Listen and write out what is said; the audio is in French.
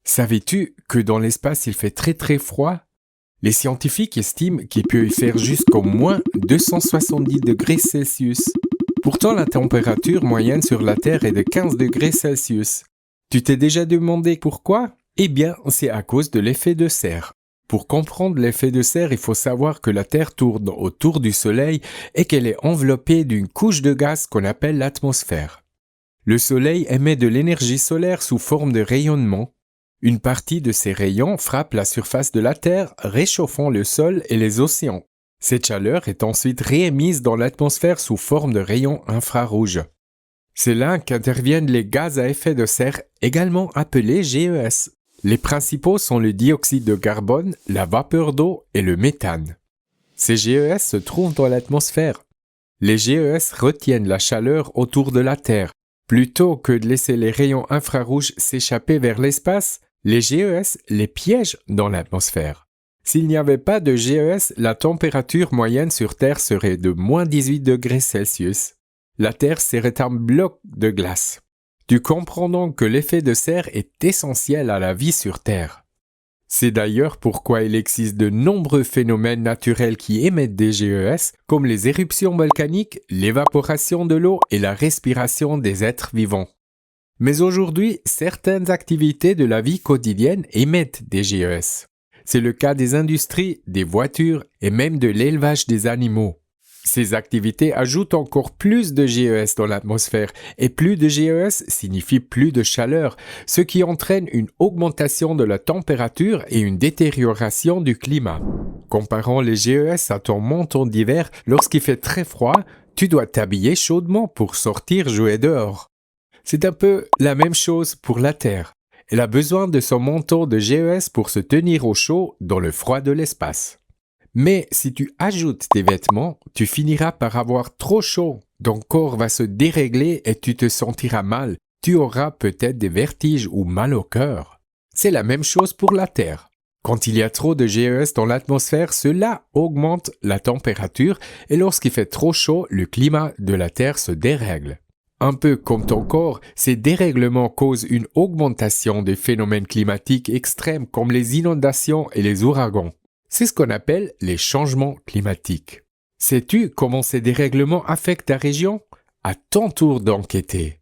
Savais-tu que dans l'espace il fait très très froid? Les scientifiques estiment qu'il peut y faire jusqu'au moins 270 degrés Celsius. Pourtant, la température moyenne sur la Terre est de 15 degrés Celsius. Tu t'es déjà demandé pourquoi? Eh bien, c'est à cause de l'effet de serre. Pour comprendre l'effet de serre, il faut savoir que la Terre tourne autour du Soleil et qu'elle est enveloppée d'une couche de gaz qu'on appelle l'atmosphère. Le Soleil émet de l'énergie solaire sous forme de rayonnement. Une partie de ces rayons frappe la surface de la Terre, réchauffant le sol et les océans. Cette chaleur est ensuite réémise dans l'atmosphère sous forme de rayons infrarouges. C'est là qu'interviennent les gaz à effet de serre, également appelés GES. Les principaux sont le dioxyde de carbone, la vapeur d'eau et le méthane. Ces GES se trouvent dans l'atmosphère. Les GES retiennent la chaleur autour de la Terre. Plutôt que de laisser les rayons infrarouges s'échapper vers l'espace, les GES les piègent dans l'atmosphère. S'il n'y avait pas de GES, la température moyenne sur Terre serait de moins 18 degrés Celsius. La Terre serait un bloc de glace. Tu comprends donc que l'effet de serre est essentiel à la vie sur Terre. C'est d'ailleurs pourquoi il existe de nombreux phénomènes naturels qui émettent des GES, comme les éruptions volcaniques, l'évaporation de l'eau et la respiration des êtres vivants. Mais aujourd'hui, certaines activités de la vie quotidienne émettent des GES. C'est le cas des industries, des voitures et même de l'élevage des animaux. Ces activités ajoutent encore plus de GES dans l'atmosphère et plus de GES signifie plus de chaleur, ce qui entraîne une augmentation de la température et une détérioration du climat. Comparant les GES à ton manteau d'hiver, lorsqu'il fait très froid, tu dois t'habiller chaudement pour sortir jouer dehors. C'est un peu la même chose pour la Terre. Elle a besoin de son manteau de GES pour se tenir au chaud dans le froid de l'espace. Mais si tu ajoutes tes vêtements, tu finiras par avoir trop chaud. Ton corps va se dérégler et tu te sentiras mal. Tu auras peut-être des vertiges ou mal au cœur. C'est la même chose pour la Terre. Quand il y a trop de GES dans l'atmosphère, cela augmente la température et lorsqu'il fait trop chaud, le climat de la Terre se dérègle. Un peu comme ton corps, ces dérèglements causent une augmentation des phénomènes climatiques extrêmes comme les inondations et les ouragans. C'est ce qu'on appelle les changements climatiques. Sais-tu comment ces dérèglements affectent ta région? À ton tour d'enquêter.